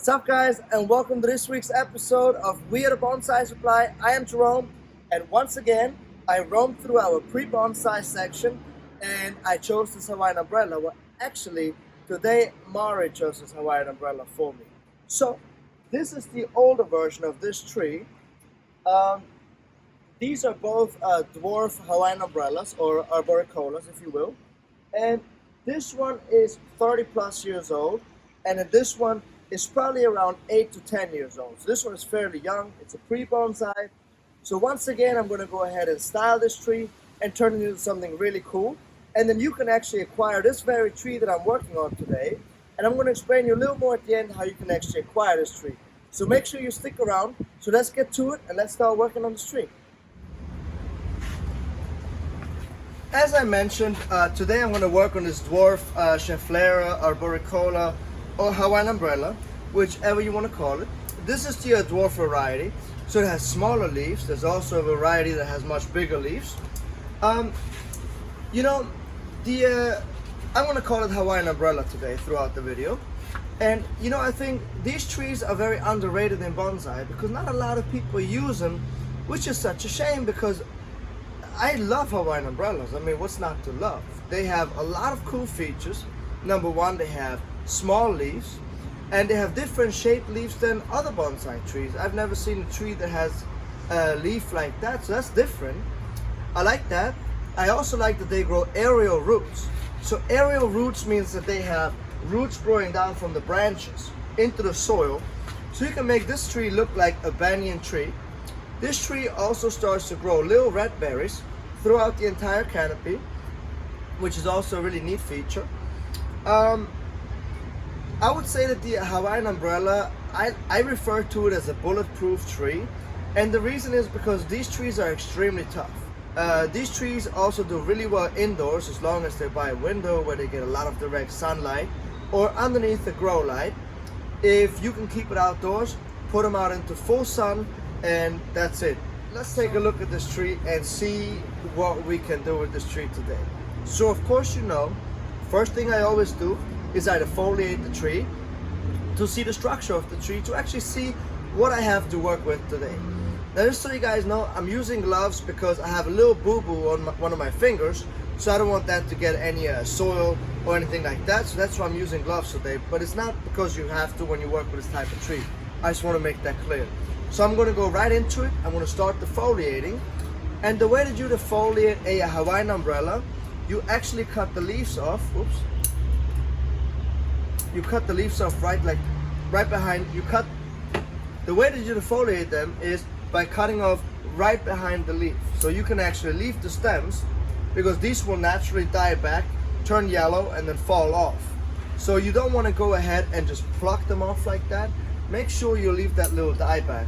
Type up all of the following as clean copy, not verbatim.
What's up, guys, and welcome to this week's episode of We Are the Bonsai Supply. I am Jerome, and once again I roamed through our pre-bonsai section and I chose this Hawaiian umbrella. Well, actually today Mari chose this Hawaiian umbrella for me. So this is the older version of this tree. These are both dwarf Hawaiian umbrellas, or arboricolas if you will, and this one is 30 plus years old, and then this one is probably around 8 to 10 years old. So this one is fairly young. It's a pre-bonsai. So once again, I'm going to go ahead and style this tree and turn it into something really cool. And then you can actually acquire this very tree that I'm working on today. And I'm going to explain you a little more at the end how you can actually acquire this tree. So make sure you stick around. So let's get to it and let's start working on this tree. As I mentioned, today I'm going to work on this dwarf Schefflera, arboricola, or Hawaiian umbrella, whichever you want to call it. This is the dwarf variety, so it has smaller leaves. There's also a variety that has much bigger leaves. I'm going to call it Hawaiian umbrella today throughout the video. And I think these trees are very underrated in bonsai because not a lot of people use them, which is such a shame because I love Hawaiian umbrellas. I mean, what's not to love? They have a lot of cool features. Number one, they have small leaves, and they have different shaped leaves than other bonsai trees. I've never seen a tree that has a leaf like that, so that's different. I like that. I also like that they grow aerial roots. So aerial roots means that they have roots growing down from the branches into the soil, so you can make this tree look like a banyan tree. This tree also starts to grow little red berries throughout the entire canopy, which is also a really neat feature. I would say that the Hawaiian umbrella, I refer to it as a bulletproof tree, and the reason is because these trees are extremely tough. These trees also do really well indoors as long as they're by a window where they get a lot of direct sunlight, or underneath the grow light. If you can keep it outdoors, put them out into full sun, and that's it. Let's take a look at this tree and see what we can do with this tree today. So of course, first thing I always do is I defoliate the tree to see the structure of the tree, to actually see what I have to work with today. Now, just so you guys know, I'm using gloves because I have a little boo-boo on one of my fingers, so I don't want that to get any soil or anything like that, so that's why I'm using gloves today. But it's not because you have to when you work with this type of tree. I just want to make that clear. So I'm going to go right into it. I'm going to start defoliating, and the way that you defoliate a Hawaiian umbrella, you actually cut the leaves off. Oops. You cut the leaves off right behind. The way that you defoliate them is by cutting off right behind the leaf. So you can actually leave the stems, because these will naturally die back, turn yellow, and then fall off. So you don't want to go ahead and just pluck them off like that. Make sure you leave that little dieback.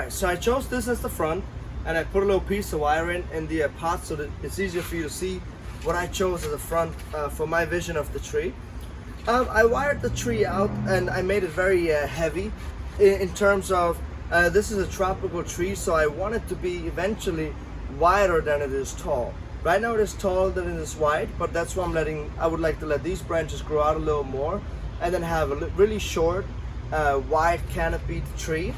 So I chose this as the front, and I put a little piece of wire in the pot so that it's easier for you to see what I chose as a front for my vision of the tree. I wired the tree out and I made it very heavy in terms of This is a tropical tree, so I want it to be eventually wider than it is tall. Right now it is taller than it is wide, but that's why I would like to let these branches grow out a little more and then have a really short, wide canopied tree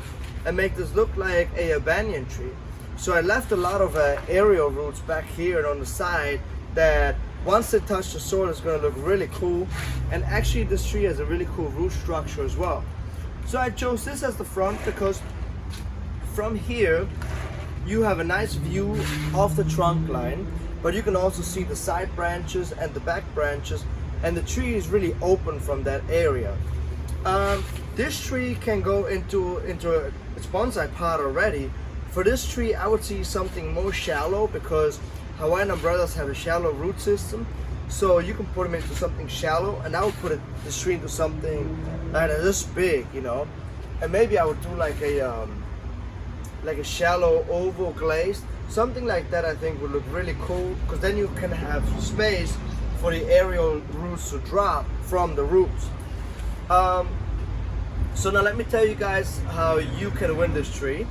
and make this look like a banyan tree. So I left a lot of aerial roots back here and on the side that once they touch the soil, it's going to look really cool. And actually this tree has a really cool root structure as well. So I chose this as the front because from here you have a nice view of the trunk line, but you can also see the side branches and the back branches, and the tree is really open from that area. This tree can go into its bonsai pot already. For this tree, I would see something more shallow because Hawaiian umbrellas have a shallow root system. So you can put them into something shallow, and I would put this tree into something like this big, you know. And maybe I would do like a shallow oval glazed, something like that. I think would look really cool because then you can have space for the aerial roots to drop from the roots. So now let me tell you guys how you can win this tree.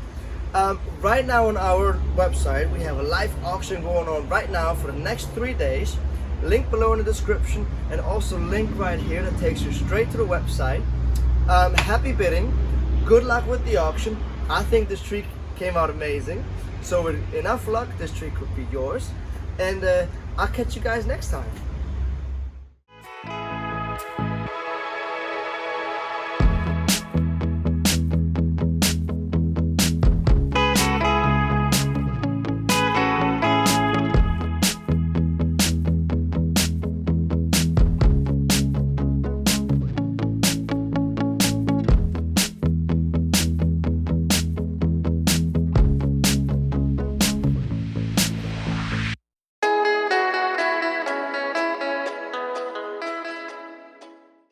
Right now on our website, we have a live auction going on right now for the next 3 days. Link below in the description, and also link right here that takes you straight to the website. Happy bidding. Good luck with the auction. I think this tree came out amazing. So with enough luck, this tree could be yours. And I'll catch you guys next time.